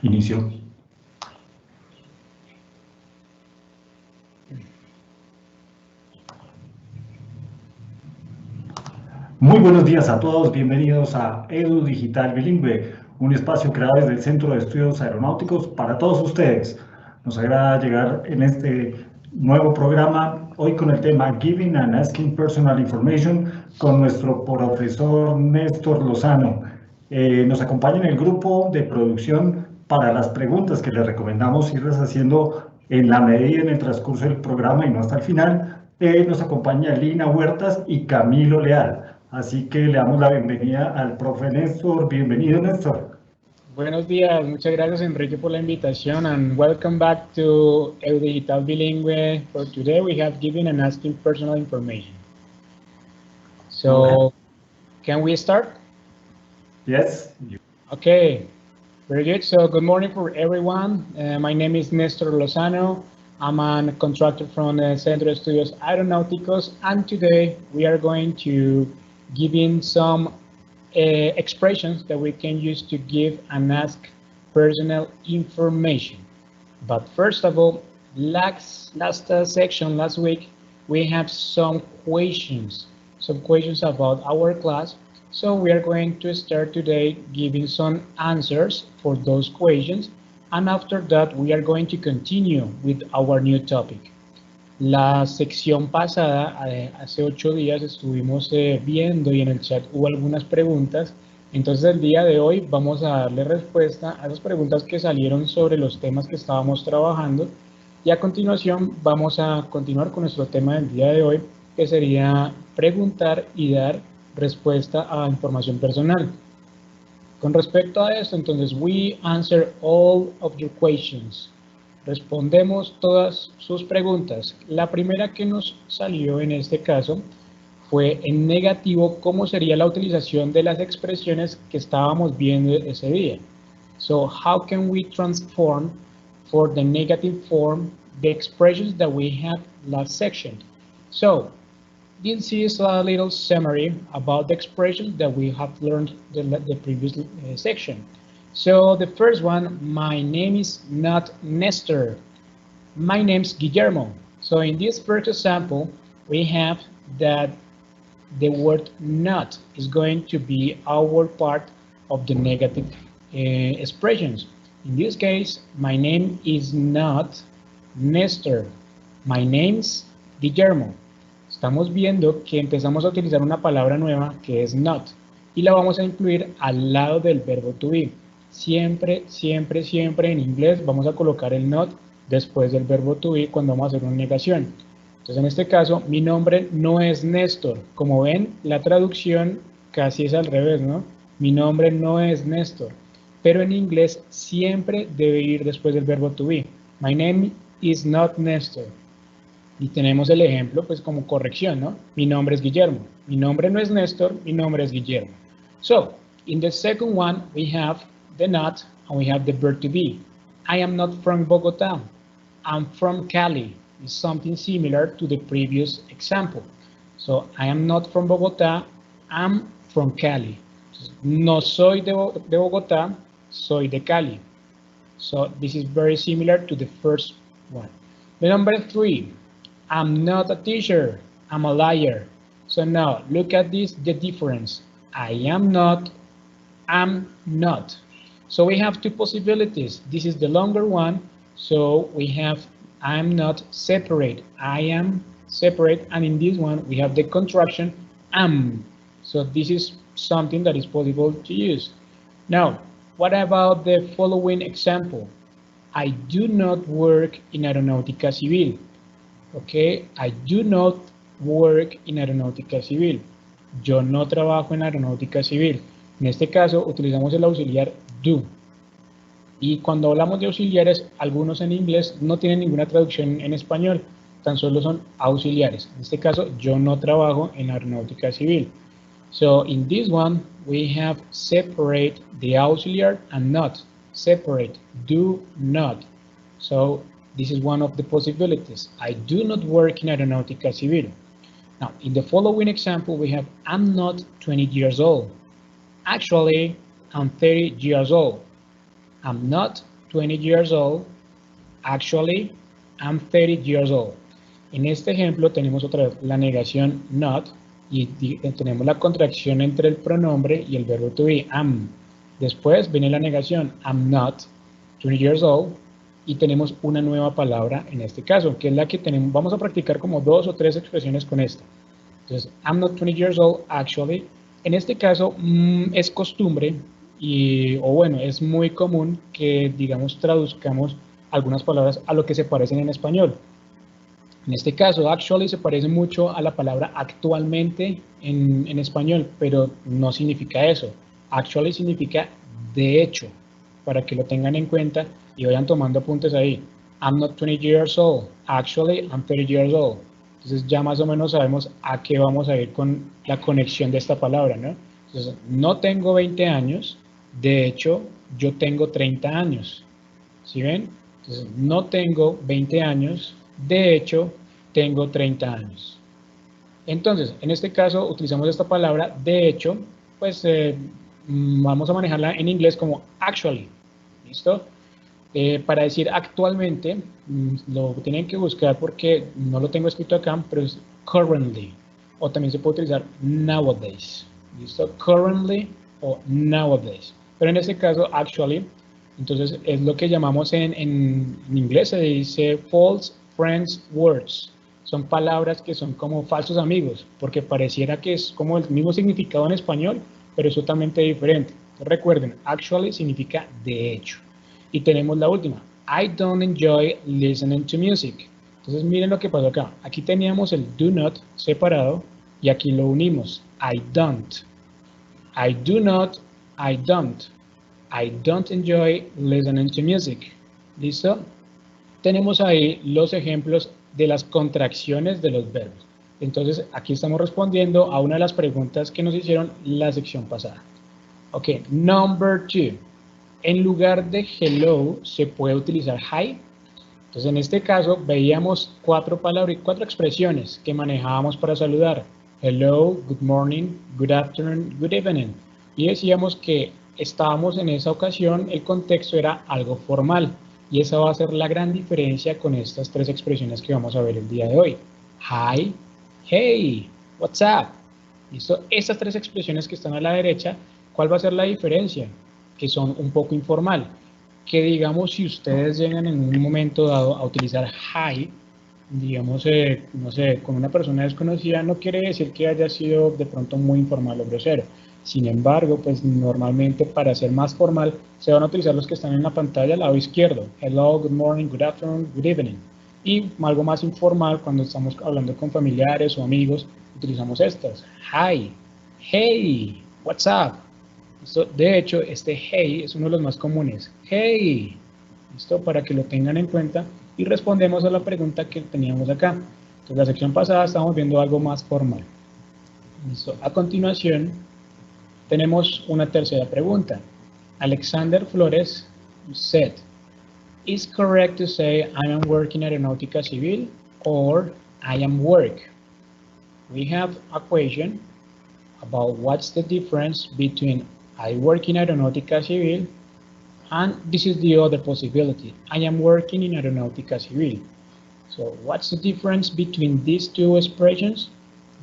Inicio. Muy buenos días a todos, bienvenidos a Edu Digital Bilingüe, un espacio creado desde el Centro de Estudios Aeronáuticos para todos ustedes. Nos agrada llegar en este nuevo programa, hoy con el tema Giving and Asking Personal Information, con nuestro profesor Néstor Lozano. Nos acompaña en el grupo de producción para las preguntas que les recomendamos irles haciendo en la medida en el transcurso del programa y no hasta el final. Nos acompaña Lina Huertas y Camilo Leal. Así que le damos la bienvenida al profe Néstor. Bienvenido, Néstor. Buenos días, muchas gracias Enrique por la invitación and welcome back to Edu Digital Bilingüe. For today we have Giving and Asking Personal Information. So, can we start? Yes. Okay, very good. So, good morning for everyone. My name is Néstor Lozano. I'm a contractor from the Centro de Estudios Aeronáuticos, and today we are going to give in some expressions that we can use to give and ask personal information. But first of all, last week, we have some questions about our class. So we are going to start today giving some answers for those questions. And after that, we are going to continue with our new topic. La sección pasada, hace 8 días, estuvimos viendo y en el chat hubo algunas preguntas. Entonces el día de hoy vamos a darle respuesta a esas preguntas que salieron sobre los temas que estábamos trabajando. Y a continuación vamos a continuar con nuestro tema del día de hoy, que sería preguntar y dar respuesta a información personal. Con respecto a esto, entonces, we answer all of your questions. Respondemos todas sus preguntas. La primera que nos salió en este caso fue en negativo, cómo sería la utilización de las expresiones que estábamos viendo ese día. So, how can we transform for the negative form the expressions that we have last section? So, this is a little summary about the expressions that we have learned the previous section. So the first one, my name is not Nestor. My name's Guillermo. So in this first example, we have that the word not is going to be our part of the negative expressions. In this case, my name is not Nestor. My name's Guillermo. Estamos viendo que empezamos a utilizar una palabra nueva que es not y la vamos a incluir al lado del verbo to be. Siempre en inglés vamos a colocar el not después del verbo to be cuando vamos a hacer una negación. Entonces en este caso mi nombre no es Néstor. Como ven, la traducción casi es al revés, ¿no? Mi nombre no es Néstor. Pero en inglés siempre debe ir después del verbo to be. My name is not Néstor. Y tenemos el ejemplo pues como corrección, ¿no? Mi nombre es Guillermo. Mi nombre no es Néstor, mi nombre es Guillermo. So, in the second one, we have the not and we have the verb to be. I am not from Bogotá. I'm from Cali. It's something similar to the previous example. So, I am not from Bogotá. I'm from Cali. No soy de Bogotá, soy de Cali. So, this is very similar to the first one. The number 3. I'm not a teacher, I'm a liar. So now, look at this, the difference. I am not, I'm not. So we have two possibilities. This is the longer one. So we have I'm not separate, I am separate. And in this one, we have the contraction am. So this is something that is possible to use. Now, what about the following example? I do not work in Aeronáutica Civil. Okay, I do not work in Aeronáutica Civil. Yo no trabajo en Aeronáutica Civil. En este caso utilizamos el auxiliar do. Y cuando hablamos de auxiliares, algunos en inglés no tienen ninguna traducción en español, tan solo son auxiliares. En este caso, yo no trabajo en Aeronáutica Civil. So in this one, we have separate the auxiliar and not. Separate, do not. So this is one of the possibilities. I do not work in Aeronáutica Civil. Now, in the following example, we have I'm not 20 years old. Actually, I'm 30 years old. I'm not 20 years old. Actually, I'm 30 years old. En este ejemplo tenemos otra vez la negación not y tenemos la contracción entre el pronombre y el verbo to be, am. Después viene la negación, I'm not 20 years old, y tenemos una nueva palabra en este caso, que es la que tenemos. Vamos a practicar como 2 o 3 expresiones con esta. Entonces, I'm not 20 years old, actually. En este caso, es costumbre, o bueno, es muy común que, digamos, traduzcamos algunas palabras a lo que se parecen en español. En este caso, actually se parece mucho a la palabra actualmente en español, pero no significa eso. Actually significa de hecho, para que lo tengan en cuenta y vayan tomando apuntes ahí. I'm not 20 years old. Actually, I'm 30 years old. Entonces ya más o menos sabemos a qué vamos a ir con la conexión de esta palabra, ¿no? Entonces, no tengo 20 años, de hecho, yo tengo 30 años. ¿Sí ven? Entonces, no tengo 20 años, de hecho, tengo 30 años. Entonces, en este caso, utilizamos esta palabra, de hecho, pues vamos a manejarla en inglés como actually. ¿Listo? Para decir actualmente, lo tienen que buscar porque no lo tengo escrito acá, pero es currently. O también se puede utilizar nowadays. ¿Listo? Currently o nowadays. Pero en este caso, actually, entonces es lo que llamamos en inglés, se dice false friends words. Son palabras que son como falsos amigos, porque pareciera que es como el mismo significado en español, pero es totalmente diferente. Entonces, recuerden, actually significa de hecho. Y tenemos la última, I don't enjoy listening to music. Entonces miren lo que pasó acá. Aquí teníamos el do not separado y aquí lo unimos. I don't. I do not, I don't. I don't enjoy listening to music. ¿Listo? Tenemos ahí los ejemplos de las contracciones de los verbos. Entonces, aquí estamos respondiendo a una de las preguntas que nos hicieron la sección pasada. Ok, number 2. En lugar de hello, se puede utilizar hi. Entonces, en este caso, veíamos cuatro expresiones que manejábamos para saludar. Hello, good morning, good afternoon, good evening. Y decíamos que estábamos en esa ocasión, el contexto era algo formal. Y esa va a ser la gran diferencia con estas tres expresiones que vamos a ver el día de hoy. Hi, hey, what's up. ¿Listo? Estas tres expresiones que están a la derecha, ¿cuál va a ser la diferencia? Que son un poco informal. Que digamos, si ustedes llegan en un momento dado a utilizar hi, digamos, no sé, con una persona desconocida, no quiere decir que haya sido de pronto muy informal o grosero. Sin embargo, pues normalmente para ser más formal se van a utilizar los que están en la pantalla al lado izquierdo. Hello, good morning, good afternoon, good evening. Y algo más informal, cuando estamos hablando con familiares o amigos, utilizamos estas. Hi, hey, what's up. ¿Listo? De hecho, este hey es uno de los más comunes. Hey, ¿listo? Para que lo tengan en cuenta y respondemos a la pregunta que teníamos acá. Entonces, la sección pasada estábamos viendo algo más formal. ¿Listo? A continuación, tenemos una tercera pregunta. Alexander Flores said, is correct to say I am working at Aeronáutica Civil or I am work? We have a question about what's the difference between I work in Aeronáutica Civil and this is the other possibility. I am working in Aeronáutica Civil. So what's the difference between these two expressions?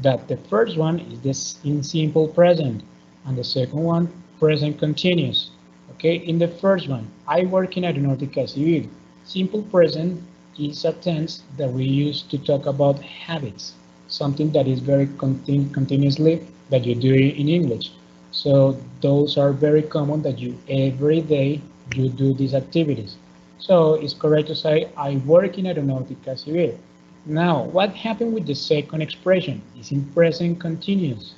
That the first one is this in simple present and the second one present continuous. Okay, in the first one, I work in Aeronáutica Civil. Simple present is a tense that we use to talk about habits, something that is very continuously that you do in English. So those are very common that you every day you do these activities. So it's correct to say I work in Aeronáutica Civil. Now, what happened with the second expression? It's in present continuous.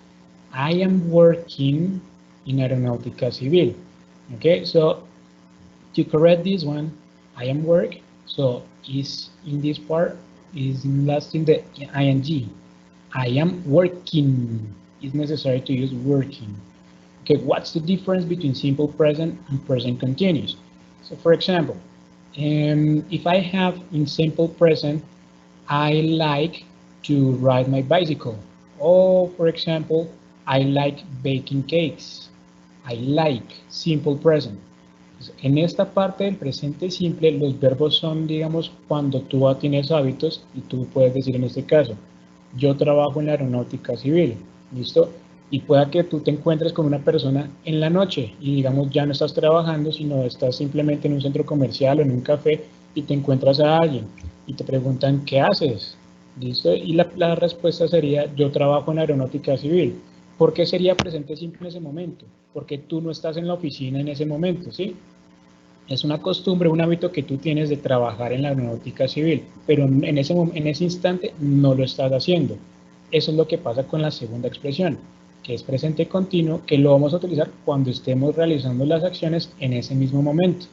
I am working in Aeronáutica Civil. Okay, so to correct this one, I am work. So is in this part is last in the ing. I am working. It's necessary to use working. Okay, what's the difference between simple present and present continuous? So for example, if I have in simple present, I like to ride my bicycle. Or for example, I like baking cakes. I like simple present. Entonces, en esta parte del presente simple, los verbos son, digamos, cuando tú tienes hábitos y tú puedes decir en este caso, yo trabajo en la aeronáutica civil, ¿listo? Y pueda que tú te encuentres con una persona en la noche y digamos ya no estás trabajando, sino estás simplemente en un centro comercial o en un café y te encuentras a alguien y te preguntan, ¿qué haces? ¿Listo? Y la respuesta sería, yo trabajo en la aeronáutica civil. ¿Por qué sería presente simple en ese momento? Porque tú no estás en la oficina en ese momento, ¿sí? Es una costumbre, un hábito que tú tienes de trabajar en la aeronáutica civil, pero en ese instante no lo estás haciendo. Eso es lo que pasa con la segunda expresión, que es presente continuo, que lo vamos a utilizar cuando estemos realizando las acciones en ese mismo momento.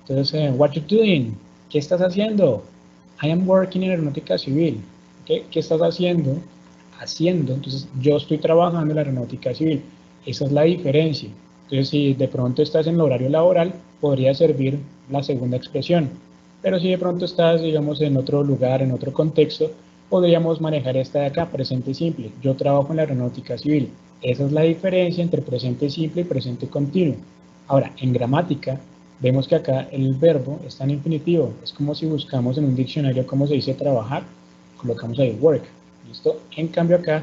Entonces, what you doing? ¿Qué estás haciendo? I am working en aeronáutica civil. ¿Qué estás haciendo? Haciendo. Entonces, yo estoy trabajando en la aeronáutica civil. Esa es la diferencia. Entonces, si de pronto estás en el horario laboral, podría servir la segunda expresión. Pero si de pronto estás, digamos, en otro lugar, en otro contexto, podríamos manejar esta de acá, presente simple. Yo trabajo en la aeronáutica civil. Esa es la diferencia entre presente simple y presente continuo. Ahora, en gramática, vemos que acá el verbo está en infinitivo. Es como si buscamos en un diccionario cómo se dice trabajar, colocamos ahí work. ¿Listo? En cambio acá,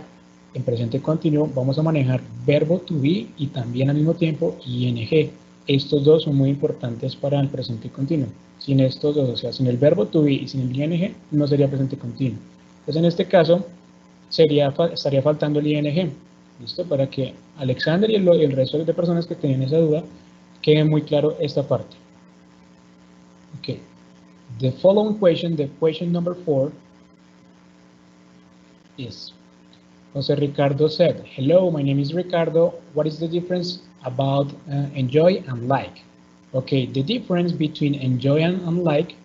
en presente continuo, vamos a manejar verbo to be y también al mismo tiempo ing. Estos dos son muy importantes para el presente continuo. Sin estos dos, o sea, sin el verbo to be y sin el ing, no sería presente continuo. Entonces, en este caso, estaría faltando el ing. ¿Listo? Para que Alexander y el resto de personas que tenían esa duda, quede muy claro esta parte. Ok. The following question, the question number 4, is Jose Ricardo said, hello, my name is Ricardo. What is the difference about enjoy and like? Okay, the difference between enjoy and like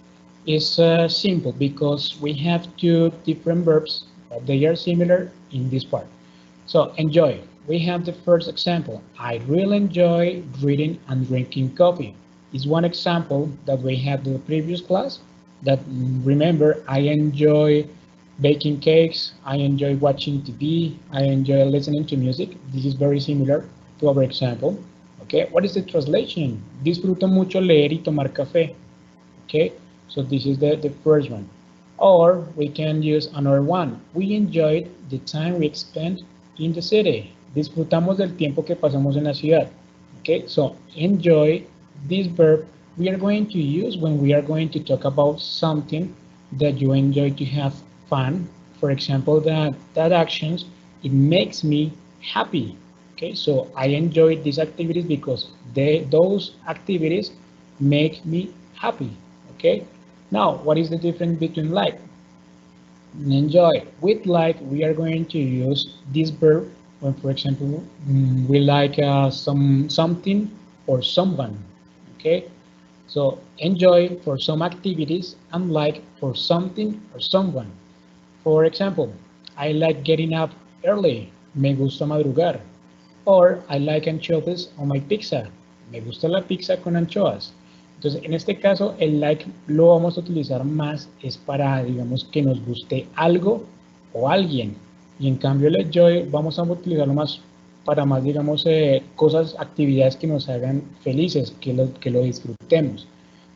is simple because we have two different verbs, but they are similar in this part. So enjoy, we have the first example. I really enjoy reading and drinking coffee. It's one example that we had in the previous class that remember I enjoy baking cakes, I enjoy watching TV, I enjoy listening to music. This is very similar to our example. Okay, what is the translation? Disfruto mucho leer y tomar café. Okay, so this is the first one. Or we can use another one. We enjoyed the time we spent in the city. Disfrutamos del tiempo que pasamos en la ciudad. Okay, so enjoy, this verb we are going to use when we are going to talk about something that you enjoy to have fun. For example, that actions, it makes me happy. Okay, so I enjoy these activities because those activities make me happy. Okay, now what is the difference between like? Enjoy. With like, we are going to use this verb when, for example, we like something or someone. Okay, so enjoy for some activities and like for something or someone. For example, I like getting up early. Me gusta madrugar. Or I like anchovies on my pizza. Me gusta la pizza con anchoas. Entonces, en este caso, el like lo vamos a utilizar más es para, digamos, que nos guste algo o alguien. Y en cambio, el enjoy vamos a utilizarlo más para más, digamos, cosas, actividades que nos hagan felices, que lo disfrutemos.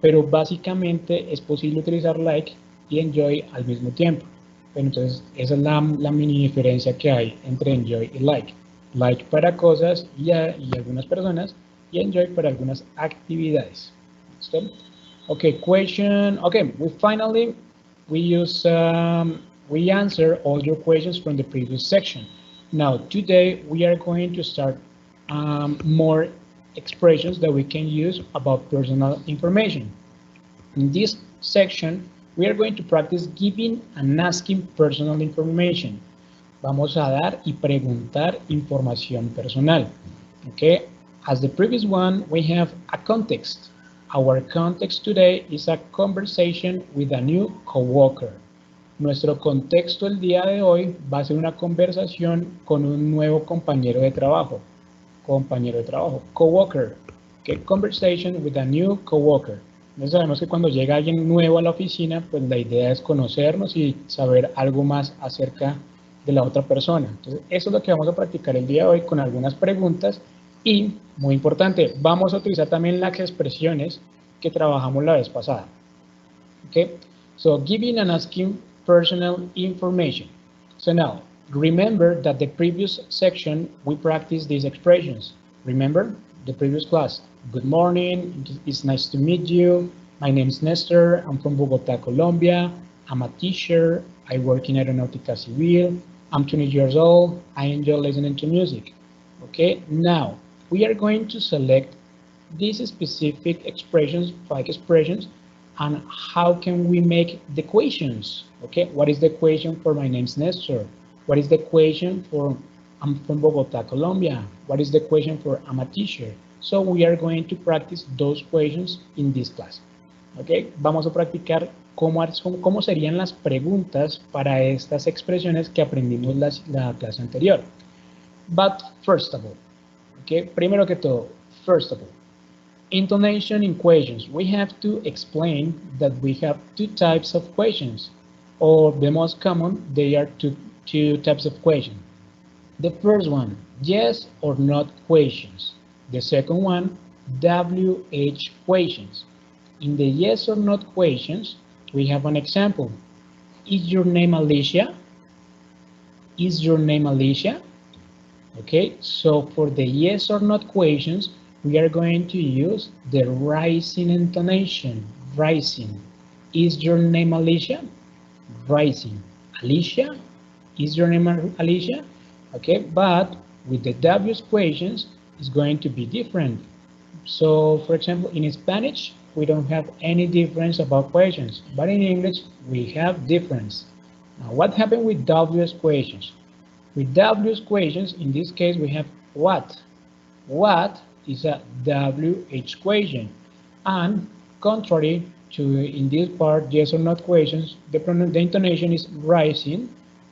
Pero básicamente es posible utilizar like y enjoy al mismo tiempo. Pero entonces, esa es la mini diferencia que hay entre enjoy y like. Like para cosas y algunas personas y enjoy para algunas actividades. ¿Listo? Okay, question. Okay, we answer all your questions from the previous section. Now, today we are going to start more expressions that we can use about personal information. In this section, we are going to practice giving and asking personal information. Vamos a dar y preguntar información personal. Okay, as the previous one, we have a context. Our context today is a conversation with a new coworker. Nuestro contexto el día de hoy va a ser una conversación con un nuevo compañero de trabajo. Coworker. Okay, conversation with a new coworker. Entonces sabemos que cuando llega alguien nuevo a la oficina, pues la idea es conocernos y saber algo más acerca de la otra persona. Entonces, eso es lo que vamos a practicar el día de hoy con algunas preguntas Y, muy importante, vamos a utilizar también las expresiones que trabajamos la vez pasada. Okay, so giving and asking personal information. So now, remember that the previous section we practiced these expressions. Remember the previous class. Good morning, it's nice to meet you. My name is Nestor, I'm from Bogota, Colombia. I'm a teacher, I work in Aeronáutica Civil. I'm 20 years old, I enjoy listening to music. Okay, now we are going to select these specific expressions, 5 expressions, and how can we make the equations? Okay, what is the equation for my name's Nestor? What is the equation for I'm from Bogota, Colombia? What is the equation for I'm a teacher? So we are going to practice those equations in this class. Okay, vamos a practicar cómo serían las preguntas para estas expresiones que aprendimos la clase anterior. But first of all, okay, primero que todo, first of all, intonation in questions. We have to explain that we have 2 types of questions, or the most common, they are two types of questions. The first one, yes or not questions. The second one, WH questions. In the yes or not questions, we have an example. Is your name Alicia? Is your name Alicia? Okay, so for the yes or not questions, we are going to use the rising intonation. Rising. Is your name Alicia? Rising. Alicia? Is your name Alicia? Okay, but with the W's questions, it's going to be different. So, for example, in Spanish, we don't have any difference about questions, but in English, we have difference. Now, what happened with W's questions? With W's questions, in this case, we have what? What is a WH question? And contrary to in this part, yes or not questions, the intonation is rising.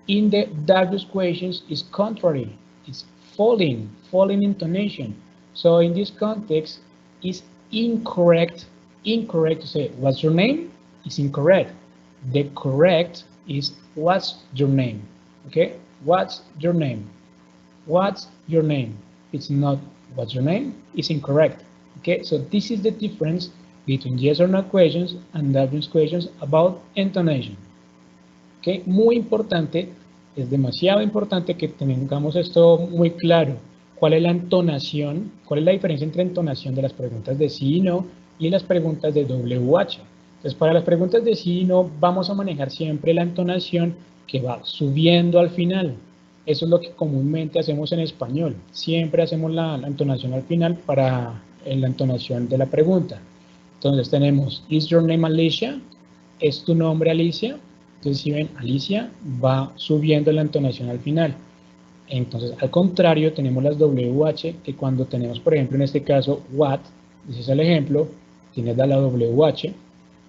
In the WH questions is contrary, it's falling intonation. So in this context, it's incorrect to say what's your name is incorrect. The correct is what's your name. Okay, what's your name? What's your name? It's not what's your name, it's incorrect. Okay, so this is the difference between yes or no questions and WH questions about intonation. Okay, muy importante, es demasiado importante que tengamos esto muy claro. ¿Cuál es la entonación? ¿Cuál es la diferencia entre entonación de las preguntas de sí y no y las preguntas de WH? Entonces, para las preguntas de sí y no, vamos a manejar siempre la entonación que va subiendo al final. Eso es lo que comúnmente hacemos en español. Siempre hacemos la entonación al final para la entonación de la pregunta. Entonces tenemos, is your name Alicia? ¿Es tu nombre Alicia? Entonces si ven, Alicia va subiendo la entonación al final. Entonces, al contrario, tenemos las WH, que cuando tenemos, por ejemplo, en este caso, what, ese es el ejemplo, tienes la WH,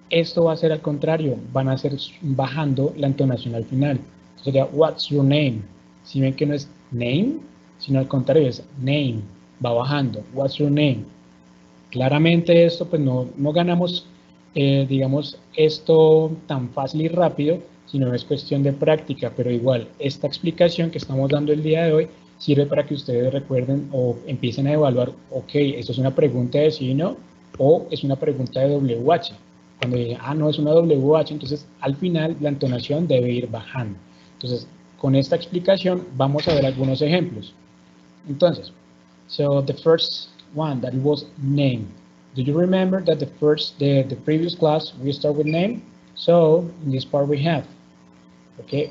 esto va a ser al contrario, van a ser bajando la entonación al final. Entonces sería, what's your name? Si ven que no es name, sino al contrario es name, va bajando, what's your name? Claramente esto, pues no ganamos, digamos, esto tan fácil y rápido, sino es cuestión de práctica, pero igual, esta explicación que estamos dando el día de hoy sirve para que ustedes recuerden o empiecen a evaluar, ok, esto es una pregunta de sí y no, o es una pregunta de WH. Cuando digan, no, es una WH, entonces al final la entonación debe ir bajando. Entonces, con esta explicación vamos a ver algunos ejemplos. Entonces, so the first one, that it was name. Do you remember that the previous class we start with name? So in this part we have, okay,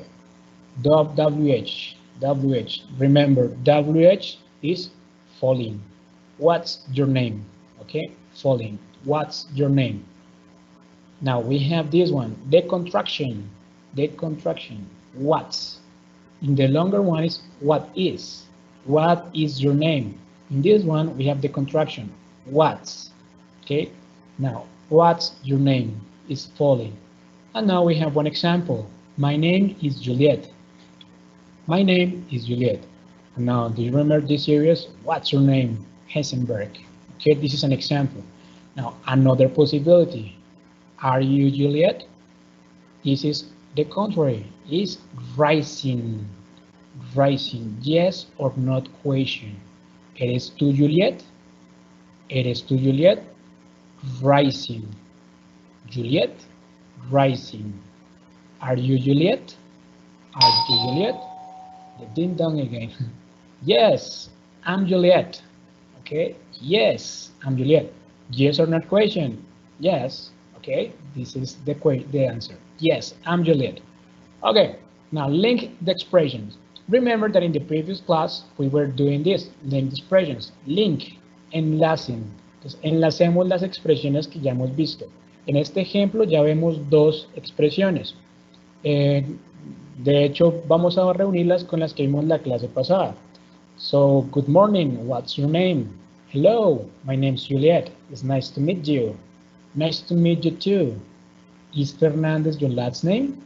WH. Remember, WH is falling. What's your name? Okay, falling. What's your name? Now we have this one, the contraction. What's. In the longer one is what is. What is your name? In this one we have the contraction. What's. Okay. Now what's your name is falling. And now we have one example. My name is Juliet. My name is Juliet. And now, do you remember this series? What's your name? Heisenberg. Okay, this is an example. Now, another possibility. Are you Juliet? This is the contrary. Is rising. Rising. Yes or not question. ¿Eres tú, Juliet? ¿Eres tú, Juliet? Rising. Juliet, rising. Are you Juliet? Are you Juliet? The ding dong again. Yes, I'm Juliet. Okay, yes, I'm Juliet. Yes or not question? Yes. Okay, this is the answer. Yes, I'm Juliet. Okay, now link the expressions. Remember that in the previous class we were doing this, link the expressions. Link, enlacen. Entonces, enlacemos las expresiones que ya hemos visto. En este ejemplo ya vemos dos expresiones. De hecho, vamos a reunirlas con las que vimos la clase pasada. So, good morning, what's your name? Hello, my name's Juliet. It's nice to meet you. Nice to meet you too. Is Fernandez your last name?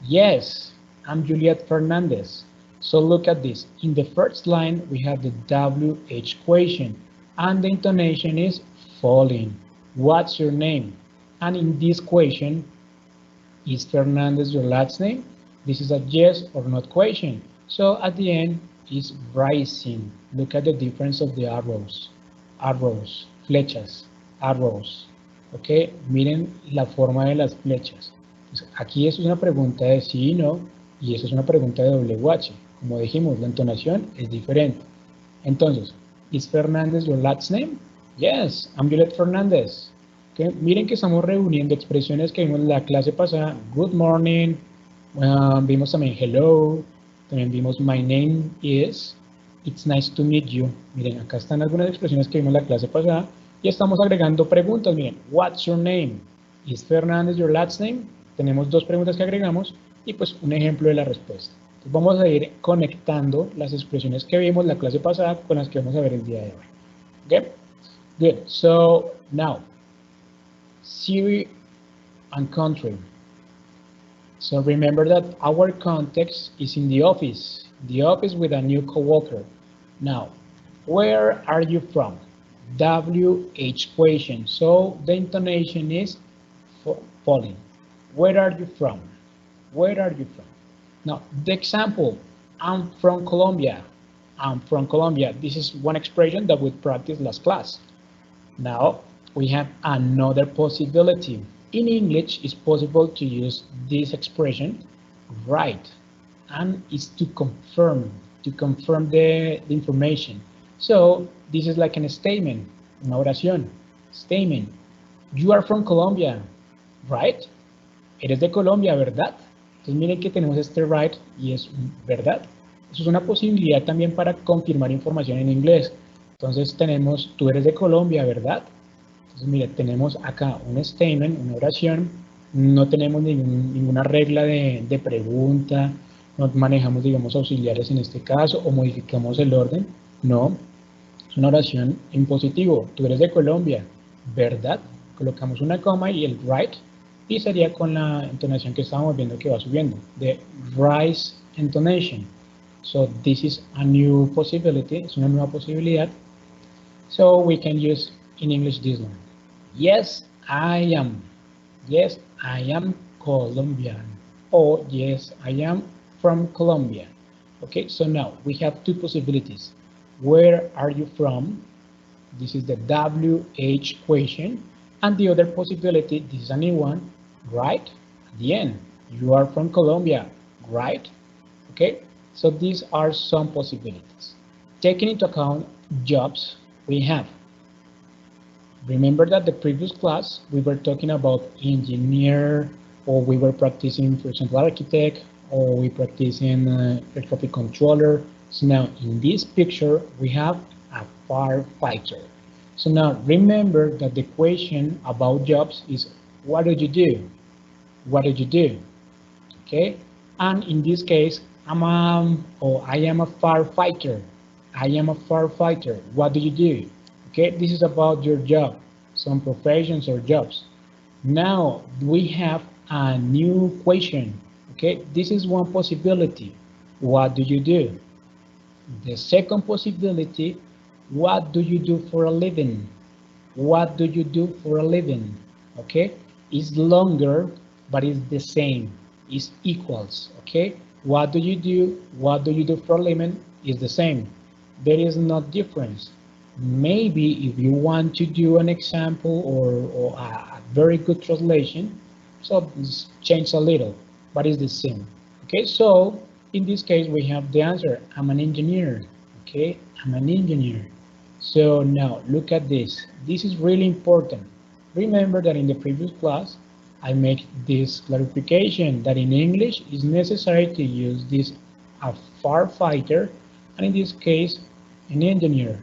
Yes, I'm Juliet Fernandez. So look at this. In the first line, we have the WH question, and the intonation is falling. What's your name? And in this question, is Fernandez your last name? This is a yes or not question. So at the end is rising. Look at the difference of the arrows. Arrows, flechas, arrows. Ok, miren la forma de las flechas. Entonces, aquí eso es una pregunta de sí y no, y eso es una pregunta de WH. Como dijimos, la entonación es diferente. Entonces, ¿is Fernandez your last name? Yes, I'm Juliet Fernandez. Okay. Miren que estamos reuniendo expresiones que vimos en la clase pasada. Good morning, vimos también hello, también vimos my name is, it's nice to meet you. Miren, acá están algunas expresiones que vimos en la clase pasada y estamos agregando preguntas. Miren, what's your name? Is Fernandez your last name? Tenemos dos preguntas que agregamos y pues un ejemplo de la respuesta. Entonces vamos a ir conectando las expresiones que vimos en la clase pasada con las que vamos a ver el día de hoy. Okay? Good. So now, city and country. So remember that our context is in the office with a new coworker. Now, where are you from? WH question. So the intonation is falling. Where are you from? Where are you from? Now, the example, I'm from Colombia. I'm from Colombia. This is one expression that we practiced last class. Now, we have another possibility. In English, it's possible to use this expression, right, and it's to confirm the information. So, this is like a statement, una oración, statement. You are from Colombia, right? Eres de Colombia, ¿verdad? Entonces miren que tenemos este right y es verdad. Eso es una posibilidad también para confirmar información en inglés. Entonces tenemos, tú eres de Colombia, ¿verdad? Entonces, mire, tenemos acá un statement, una oración, no tenemos ninguna regla de pregunta, no manejamos, digamos, auxiliares en este caso, o modificamos el orden, no, es una oración en positivo, tú eres de Colombia, ¿verdad? Colocamos una coma y el right, y sería con la entonación que estábamos viendo que va subiendo, the rise intonation. So this is a new possibility, es una nueva posibilidad, so we can use in English this one. Yes, I am. Yes, I am Colombian. Or yes, I am from Colombia. Okay, so now we have two possibilities. Where are you from? This is the WH question. And the other possibility, this is a new one, right? At the end, you are from Colombia, right? Okay, so these are some possibilities. Taking into account jobs, we have. Remember that the previous class, we were talking about engineer, or we were practicing, for example, architect, or we practicing air traffic controller. So now in this picture, we have a firefighter. So now remember that the question about jobs is, what do you do? What do you do? Okay, and in this case, I am a firefighter. I am a firefighter. What do you do? Okay, this is about your job, some professions or jobs. Now we have a new question. Okay, this is one possibility. What do you do? The second possibility, what do you do for a living? What do you do for a living? Okay, it's longer, but it's the same. It's equals. Okay, what do you do? What do you do for a living is the same. there is no difference. Maybe if you want to do an example or a very good translation, so change a little, but it's the same. Okay, so in this case we have the answer. I'm an engineer. Okay, I'm an engineer. So now look at this. This is really important. Remember that in the previous class I make this clarification that in English it's necessary to use this a firefighter, and in this case an engineer.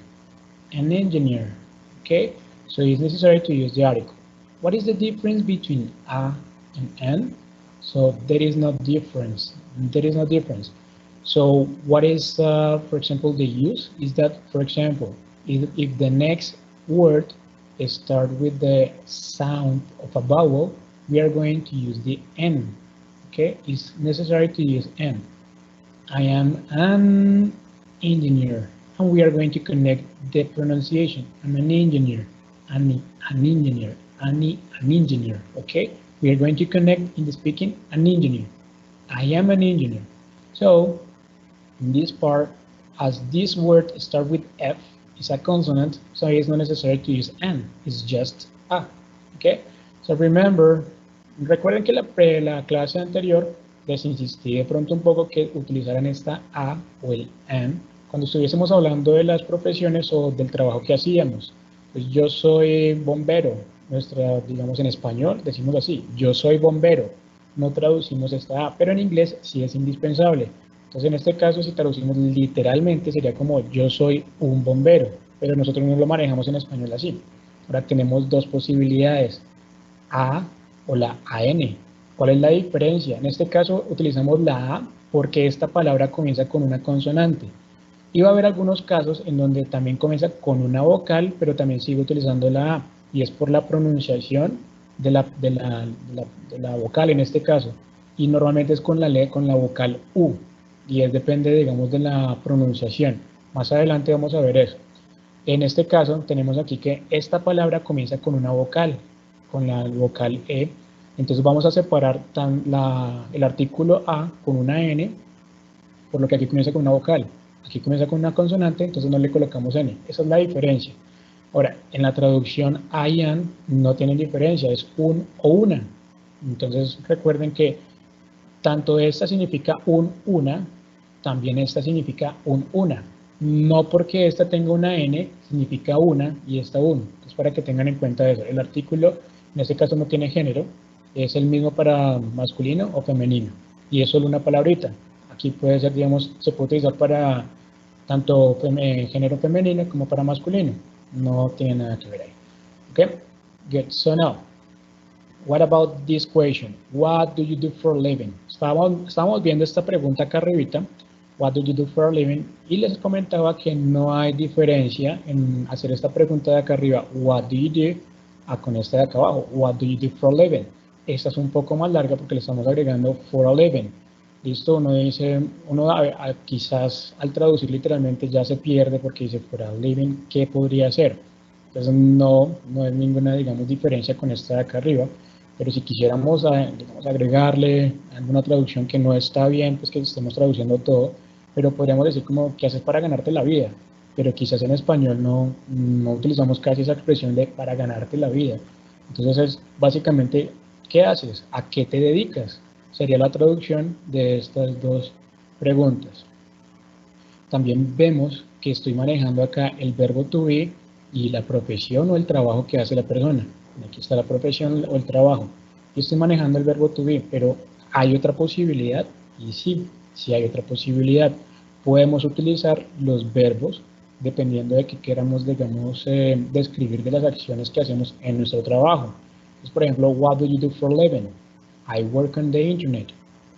Okay, so it's necessary to use the article. What is the difference between a and an? So there is no difference. So what is, for example, the use is that, for example, if the next word starts with the sound of a vowel, we are going to use the n. Okay, it's necessary to use n. I am an engineer, and we are going to connect the pronunciation. I'm an engineer, an engineer, an engineer. Okay, we are going to connect in the speaking an engineer. I am an engineer. So in this part, as this word starts with F, it's a consonant, so it's not necessary to use N, it's just A. Okay, so remember, recuerden que la clase anterior les insistí de pronto un poco que utilizaran esta A o el N cuando estuviésemos hablando de las profesiones o del trabajo que hacíamos. Pues yo soy bombero, digamos en español decimos así, yo soy bombero, no traducimos esta A, pero en inglés sí es indispensable. Entonces en este caso si traducimos literalmente sería como yo soy un bombero, pero nosotros no lo manejamos en español así. Ahora tenemos dos posibilidades, A o la AN. ¿Cuál es la diferencia? En este caso utilizamos la A porque esta palabra comienza con una consonante. Y va a haber algunos casos en donde también comienza con una vocal, pero también sigue utilizando la A, y es por la pronunciación de la vocal en este caso. Y normalmente es con la vocal U, y depende, digamos, de la pronunciación. Más adelante vamos a ver eso. En este caso tenemos aquí que esta palabra comienza con una vocal, con la vocal E. Entonces vamos a separar el artículo A con una N, por lo que aquí comienza con una vocal. Aquí comienza con una consonante, entonces no le colocamos N. Esa es la diferencia. Ahora, en la traducción a y an no tienen diferencia, es un o una. Entonces recuerden que tanto esta significa una, también esta significa una. No porque esta tenga una N, significa una y esta un. Entonces para que tengan en cuenta eso. El artículo, en este caso no tiene género, es el mismo para masculino o femenino. Y es solo una palabrita. Aquí puede ser, digamos, se puede utilizar para tanto género femenino como para masculino. No tiene nada que ver ahí. Okay, good. So now, what about this question? What do you do for a living? Estamos viendo esta pregunta acá arribita. What do you do for a living? Y les comentaba que no hay diferencia en hacer esta pregunta de acá arriba, what do you do, con esta de acá abajo, what do you do for a living? Esta es un poco más larga porque le estamos agregando for a living. Listo, uno dice, quizás al traducir literalmente ya se pierde porque dice for a living, ¿qué podría ser? Entonces no es ninguna, digamos, diferencia con esta de acá arriba, pero si quisiéramos, digamos, agregarle alguna traducción que no está bien, pues que estemos traduciendo todo, pero podríamos decir como, ¿qué haces para ganarte la vida? Pero quizás en español no utilizamos casi esa expresión de para ganarte la vida. Entonces es básicamente, ¿qué haces? ¿A qué te dedicas? Sería la traducción de estas dos preguntas. También vemos que estoy manejando acá el verbo to be y la profesión o el trabajo que hace la persona. Aquí está la profesión o el trabajo. Yo estoy manejando el verbo to be, pero ¿hay otra posibilidad? Y sí hay otra posibilidad. Podemos utilizar los verbos dependiendo de que queramos, digamos, describir de las acciones que hacemos en nuestro trabajo. Entonces, por ejemplo, what do you do for a living? I work on the internet.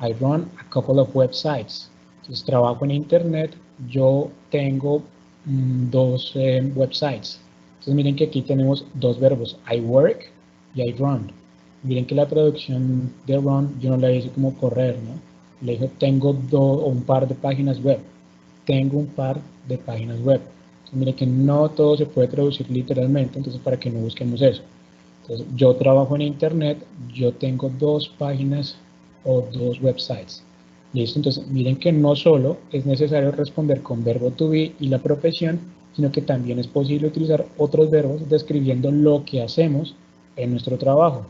I run a couple of websites. Entonces, trabajo en internet. Yo tengo dos websites. Entonces, miren que aquí tenemos dos verbos, I work y I run. Miren que la traducción de run yo no la hice como correr, ¿no? Le dije tengo un par de páginas web. Tengo un par de páginas web. Entonces, miren que no todo se puede traducir literalmente, entonces para que no busquemos eso. Entonces, yo trabajo en internet, yo tengo dos páginas o dos websites. Listo, entonces miren que no solo es necesario responder con verbo to be y la profesión, sino que también es posible utilizar otros verbos describiendo lo que hacemos en nuestro trabajo.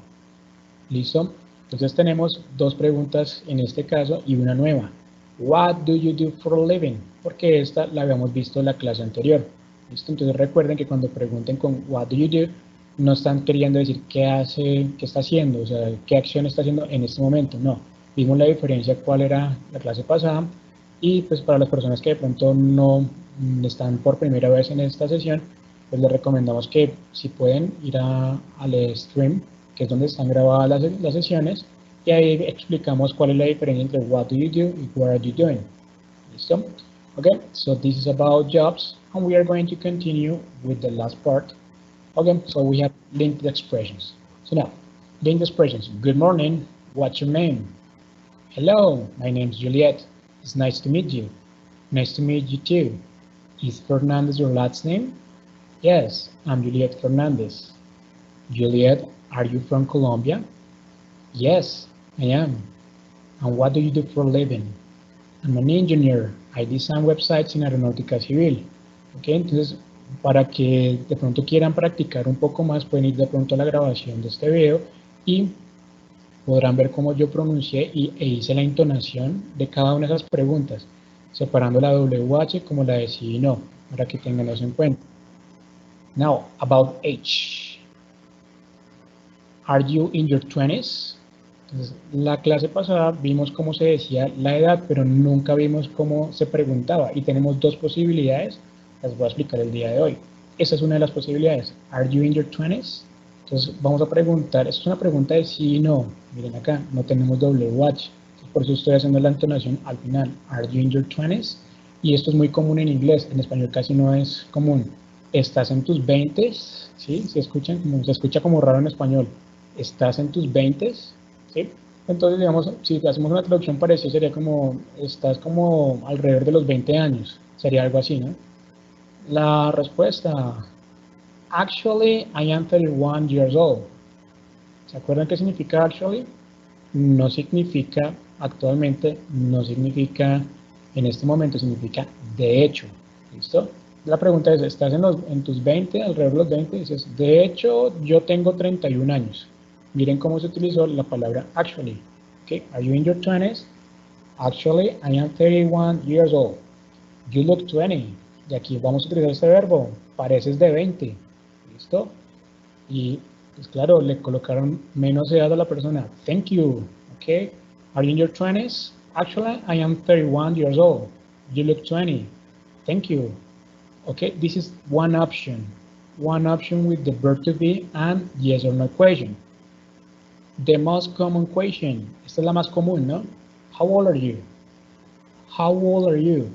¿Listo? Entonces tenemos dos preguntas en este caso y una nueva. What do you do for a living? Porque esta la habíamos visto en la clase anterior. ¿Listo? Entonces recuerden que cuando pregunten con what do you do, no están queriendo decir qué hace, qué está haciendo, o sea, qué acción está haciendo en este momento. No. Vimos la diferencia cuál era la clase pasada y pues para las personas que de pronto no están por primera vez en esta sesión, pues les recomendamos que si pueden ir al stream, que es donde están grabadas las sesiones, y ahí explicamos cuál es la diferencia entre what do you do y what are you doing. ¿Listo? Okay, so this is about jobs, and we are going to continue with the last part. Okay, so we have linked expressions. So now, linked expressions. Good morning, what's your name? Hello, my name is Juliet. It's nice to meet you. Nice to meet you too. Is Fernandez your last name? Yes, I'm Juliet Fernandez. Juliet, are you from Colombia? Yes, I am. And what do you do for a living? I'm an engineer. I design websites en aeronáutica civil. Ok, entonces, para que de pronto quieran practicar un poco más, pueden ir de pronto a la grabación de este video y podrán ver cómo yo pronuncié e hice la entonación de cada una de esas preguntas, separando la WH como la de sí y no, para que tengan eso en cuenta. Now, about age. Are you in your 20s? Entonces, la clase pasada vimos cómo se decía la edad, pero nunca vimos cómo se preguntaba. Y tenemos dos posibilidades, las voy a explicar el día de hoy. Esa es una de las posibilidades. Are you in your 20s? Entonces, vamos a preguntar, esto es una pregunta de sí y no. Miren acá, no tenemos WH. Por eso estoy haciendo la entonación al final. Are you in your 20s? Y esto es muy común en inglés, en español casi no es común. ¿Estás en tus 20s? ¿Sí? Se escucha como raro en español. ¿Estás en tus 20s? ¿Sí? Entonces, digamos, si hacemos una traducción parecida, sería como, estás como alrededor de los 20 años. Sería algo así, ¿no? La respuesta, actually, I am 31 years old. ¿Se acuerdan qué significa actually? No significa actualmente, no significa en este momento, significa de hecho. ¿Listo? La pregunta es, ¿estás en tus 20, alrededor de los 20? Dices, de hecho, yo tengo 31 años. Miren cómo se utilizó la palabra actually. Okay, are you in your 20s? Actually, I am 31 years old. You look 20. Y aquí vamos a utilizar este verbo. Pareces de 20. ¿Listo? Y pues claro, le colocaron menos edad a la persona. Thank you. Okay. Are you in your 20s? Actually, I am 31 years old. You look 20. Thank you. Okay, this is one option. One option with the verb to be and yes or no question. The most common question. Esta es la más común, ¿no? How old are you? How old are you?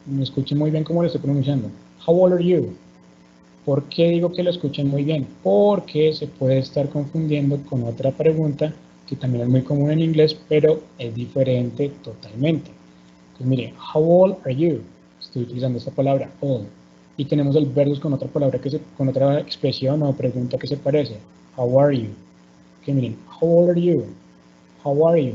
Me escuchen muy bien cómo lo estoy pronunciando. How old are you? ¿Por qué digo que lo escuchen muy bien? Porque se puede estar confundiendo con otra pregunta que también es muy común en inglés, pero es diferente totalmente. Entonces, mire, how old are you? Estoy utilizando esta palabra, old. Y tenemos el versus con otra palabra, con otra expresión o pregunta que se parece. How are you? Que miren, how old are you? How are you?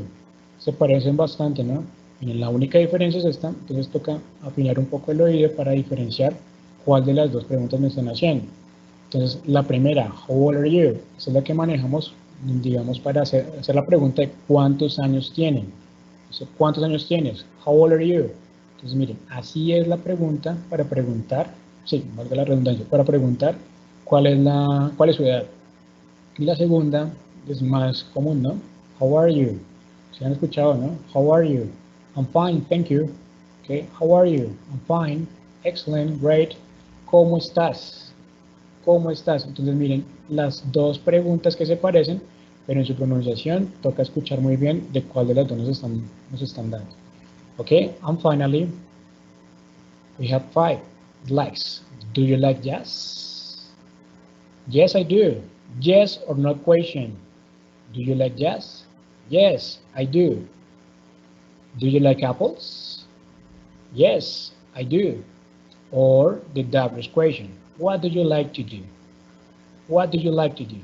Se parecen bastante, ¿no? Miren, la única diferencia es esta, entonces toca afinar un poco el oído para diferenciar cuál de las dos preguntas me están haciendo. Entonces, la primera, how old are you? Esa es la que manejamos, digamos, para hacer la pregunta de cuántos años tienen. Entonces, ¿cuántos años tienes? How old are you? Entonces, miren, así es la pregunta para preguntar, sí, valga la redundancia, para preguntar cuál es su edad. Y la segunda es más común, ¿no? How are you? ¿Se han escuchado, no? How are you? I'm fine, thank you. Okay, how are you? I'm fine, excellent, great. ¿Cómo estás? ¿Cómo estás? Entonces miren, las dos preguntas que se parecen, pero en su pronunciación toca escuchar muy bien de cuál de las dos nos están dando. Okay, and finally, we have 5 likes. Do you like jazz? Yes, I do. Yes or no question. Do you like jazz? Yes, I do. Do you like apples? Yes, I do. Or the double question. What do you like to do? What do you like to do?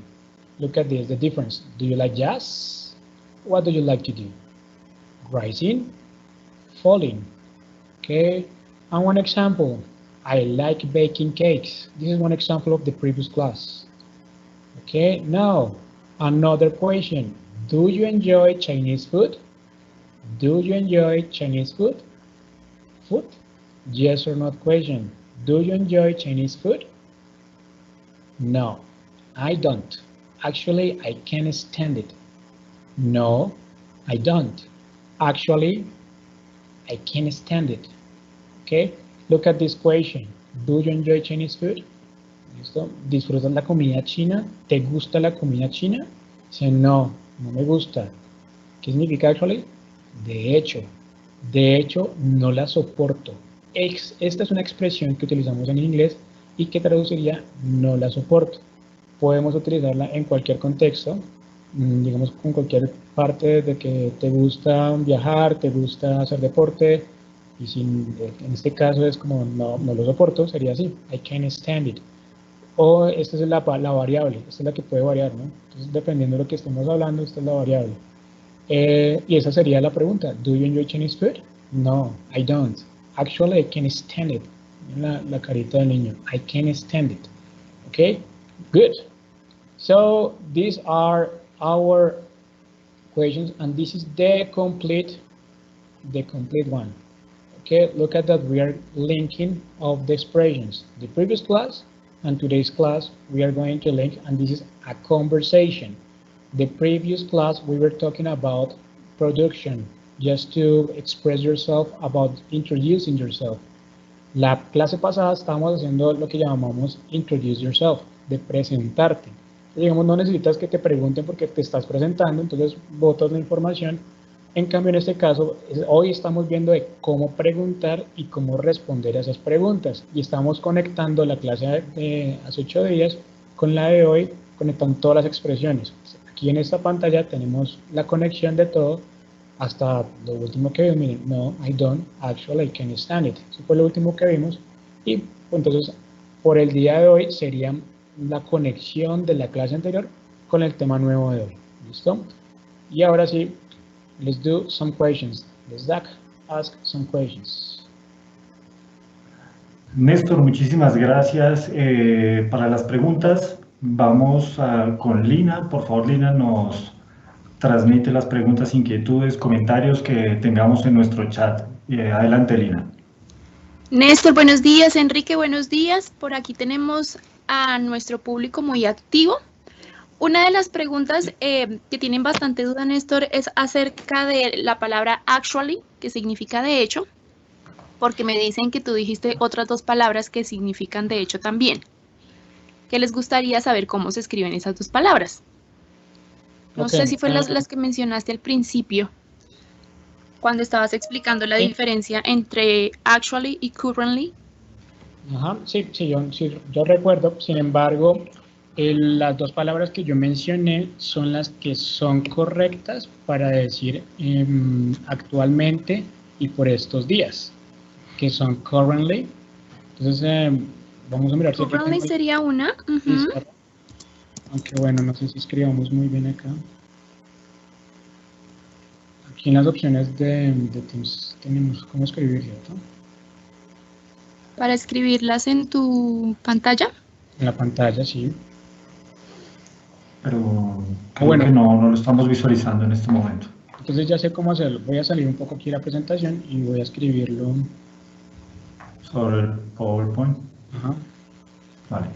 Look at this, the difference. Do you like jazz? What do you like to do? Rising falling. Okay, and one example, I like baking cakes. This is one example of the previous class. Okay, now another question. Do you enjoy Chinese food? Do you enjoy Chinese food? Food? Yes or not question. Do you enjoy Chinese food? No, I don't. Actually, I can't stand it. No, I don't. Actually, I can't stand it. Okay, look at this question. Do you enjoy Chinese food? ¿Listo? ¿Disfrutas la comida china? ¿Te gusta la comida china? Dice, no, no me gusta. ¿Qué significa actually? De hecho, no la soporto. Esta es una expresión que utilizamos en inglés y que traduciría no la soporto. Podemos utilizarla en cualquier contexto, digamos con cualquier parte de que te gusta viajar, te gusta hacer deporte, y si en este caso es como no lo soporto, sería así, I can't stand it. O esta es la variable, esta es la que puede variar, ¿no? Entonces, dependiendo de lo que estemos hablando, esta es la variable. Y esa sería la pregunta, ¿do you enjoy Chinese food? No, I don't. Actually, I can't stand it. La carita del niño, I can't stand it. Okay, good. So, these are our questions, and this is the complete one. Okay, look at that, we are linking of the expressions. The previous class and today's class, we are going to link, and this is a conversation. The previous class, we were talking about production, just to express yourself, about introducing yourself. La clase pasada estábamos haciendo lo que llamamos introduce yourself, de presentarte. Digamos, no necesitas que te pregunten porque te estás presentando, entonces botas la información. En cambio, en este caso, hoy estamos viendo de cómo preguntar y cómo responder a esas preguntas. Y estamos conectando la clase de hace 8 días con la de hoy, conectando todas las expresiones. Aquí en esta pantalla tenemos la conexión de todo hasta lo último que vimos. Miren, no, I don't, actually, I can't stand it. Eso fue lo último que vimos. Y pues, entonces, por el día de hoy sería la conexión de la clase anterior con el tema nuevo de hoy. ¿Listo? Y ahora sí, let's do some questions. Let's ask some questions. Néstor, muchísimas gracias para las preguntas. Vamos con Lina. Por favor, Lina, nos transmite las preguntas, inquietudes, comentarios que tengamos en nuestro chat. Adelante, Lina. Néstor, buenos días. Enrique, buenos días. Por aquí tenemos a nuestro público muy activo. Una de las preguntas que tienen bastante duda, Néstor, es acerca de la palabra actually, que significa de hecho, porque me dicen que tú dijiste otras dos palabras que significan de hecho también. ¿Qué les gustaría saber cómo se escriben esas dos palabras? No sé si fue las que mencionaste al principio, cuando estabas explicando la diferencia entre actually y currently. Ajá, sí, yo recuerdo. Sin embargo, las dos palabras que yo mencioné son las que son correctas para decir actualmente y por estos días, que son currently. Entonces, vamos a mirar. Currently sería una. Aunque bueno, no sé si escribamos muy bien acá. Aquí en las opciones de Teams tenemos cómo escribir, ¿cierto? Para escribirlas en tu pantalla. En la pantalla, sí. Pero creo que no lo estamos visualizando en este momento. Entonces ya sé cómo hacerlo. Voy a salir un poco aquí de la presentación y voy a escribirlo sobre el PowerPoint. Ajá. Vale.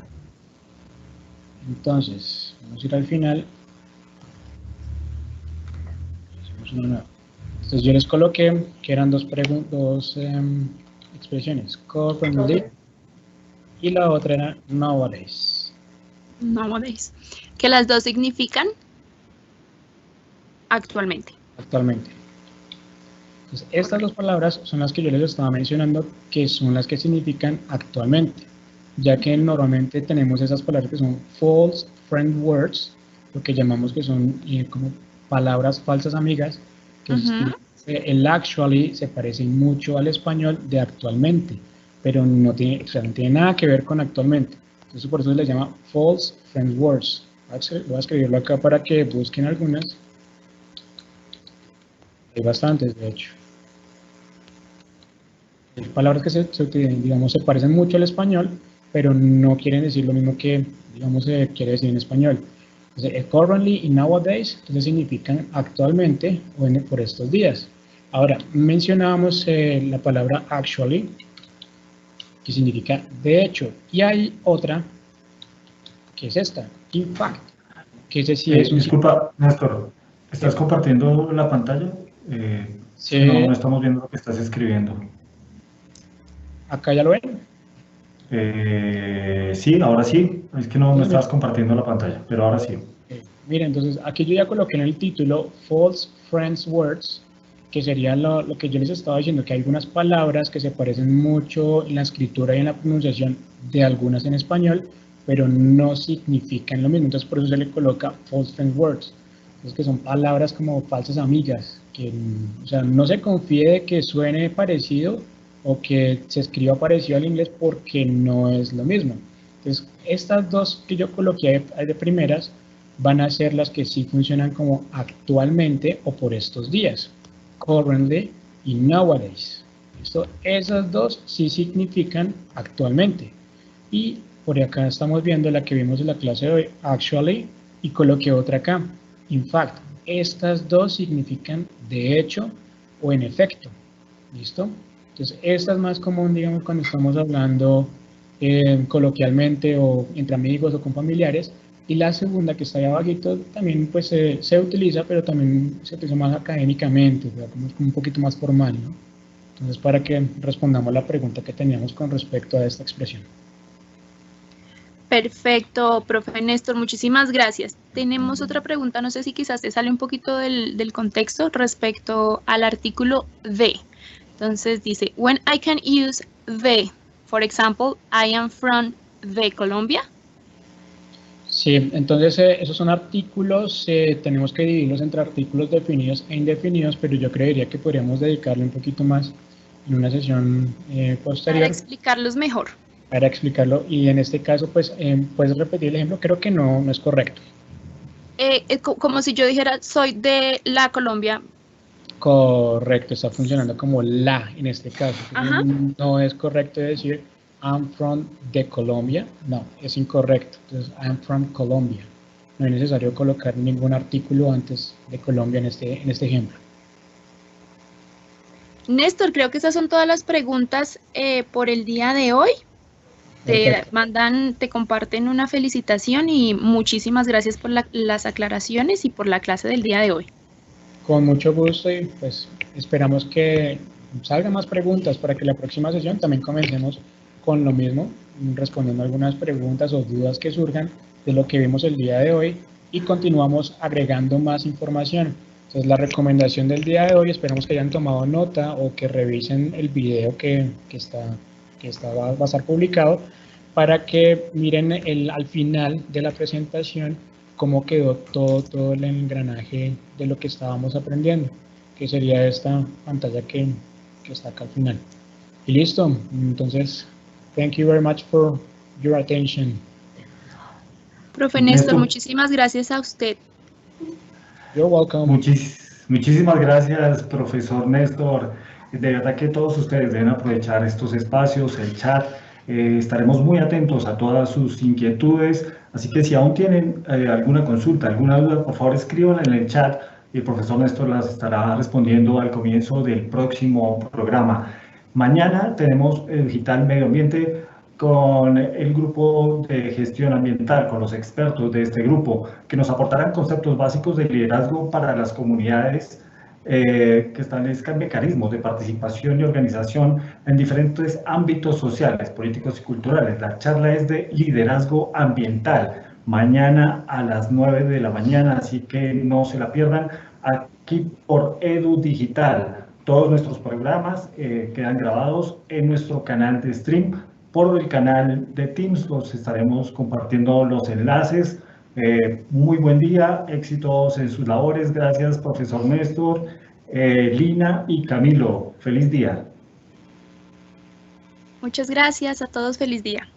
Entonces, vamos a ir al final. Hacemos una nueva. Entonces yo les coloqué que eran dos expresiones, currently, y la otra era nowadays. Nowadays. Que las dos significan actualmente. Actualmente. Entonces, estas dos palabras son las que yo les estaba mencionando, que son las que significan actualmente, ya que normalmente tenemos esas palabras que son false friend words, lo que llamamos que son como palabras falsas amigas, que el actually se parece mucho al español de actualmente, pero no tiene nada que ver con actualmente. Entonces por eso se les llama false friend words. Voy a escribirlo acá para que busquen algunas. Hay bastantes, de hecho. Palabras que digamos, se parecen mucho al español, pero no quieren decir lo mismo que, digamos, se quiere decir en español. Entonces, currently y nowadays, entonces significan actualmente o por estos días. Ahora, mencionábamos la palabra actually, que significa de hecho, y hay otra, que es esta, in fact, que ese sí es un... Disculpa, Néstor, ¿estás compartiendo la pantalla? Sí. No estamos viendo lo que estás escribiendo. ¿Acá ya lo ven? Sí, ahora sí. Es que no estabas compartiendo la pantalla, pero ahora sí. Mira, entonces aquí yo ya coloqué en el título False Friends Words, que sería lo que yo les estaba diciendo, que hay algunas palabras que se parecen mucho en la escritura y en la pronunciación de algunas en español, pero no significan lo mismo. Entonces por eso se le coloca False Friends Words. Entonces que son palabras como falsas amigas, que o sea, no se confíe de que suene parecido o que se escriba parecido al inglés porque no es lo mismo. Entonces estas dos que yo coloqué de primeras van a ser las que sí funcionan como actualmente o por estos días, currently y nowadays. Esas dos sí significan actualmente. Y por acá estamos viendo la que vimos en la clase de hoy, actually, y coloqué otra acá, in fact. Estas dos significan de hecho o en efecto. ¿Listo? Entonces, esta es más común, digamos, cuando estamos hablando coloquialmente o entre amigos o con familiares. Y la segunda, que está ahí abajito, también pues se utiliza, pero también se utiliza más académicamente, o sea, como un poquito más formal, ¿no? Entonces, para que respondamos la pregunta que teníamos con respecto a esta expresión. Perfecto, profe Néstor, muchísimas gracias. Tenemos otra pregunta, no sé si quizás te sale un poquito del contexto respecto al artículo the. Entonces dice, when I can use the, for example, I am from the Colombia. Sí, entonces esos son artículos, tenemos que dividirlos entre artículos definidos e indefinidos, pero yo creería que podríamos dedicarle un poquito más en una sesión posterior. Para explicarlos mejor. Para explicarlo, y en este caso, pues, ¿puedes repetir el ejemplo? Creo que no es correcto. Como si yo dijera, soy de la Colombia. Correcto, está funcionando como la en este caso. No es correcto decir I'm from the Colombia, no, es incorrecto. Entonces, I'm from Colombia. No es necesario colocar ningún artículo antes de Colombia en este ejemplo. Néstor, creo que esas son todas las preguntas por el día de hoy. Te comparten una felicitación y muchísimas gracias por las aclaraciones y por la clase del día de hoy. Con mucho gusto y pues esperamos que salgan más preguntas para que la próxima sesión también comencemos con lo mismo, respondiendo algunas preguntas o dudas que surjan de lo que vimos el día de hoy y continuamos agregando más información. Entonces la recomendación del día de hoy, esperamos que hayan tomado nota o que revisen el video que va a estar publicado para que miren al final de la presentación cómo quedó todo el engranaje de lo que estábamos aprendiendo, que sería esta pantalla que está acá al final. Y listo, entonces, thank you very much for your attention. Profe Néstor, muchísimas gracias a usted. You're welcome. Muchísimas gracias, profesor Néstor. De verdad que todos ustedes deben aprovechar estos espacios, el chat. Estaremos muy atentos a todas sus inquietudes, así que si aún tienen alguna consulta, alguna duda, por favor escríbanla en el chat y el profesor Néstor las estará respondiendo al comienzo del próximo programa. Mañana tenemos Digital Medio Ambiente con el grupo de gestión ambiental, con los expertos de este grupo, que nos aportarán conceptos básicos de liderazgo para las comunidades que están en mecanismos de participación y organización en diferentes ámbitos sociales, políticos y culturales. La charla es de liderazgo ambiental, mañana a las 9 de la mañana, así que no se la pierdan, aquí por Edu Digital. Todos nuestros programas quedan grabados en nuestro canal de stream. Por el canal de Teams los estaremos compartiendo los enlaces. Muy buen día, éxitos en sus labores. Gracias, profesor Néstor, Lina y Camilo. Feliz día. Muchas gracias a todos, feliz día.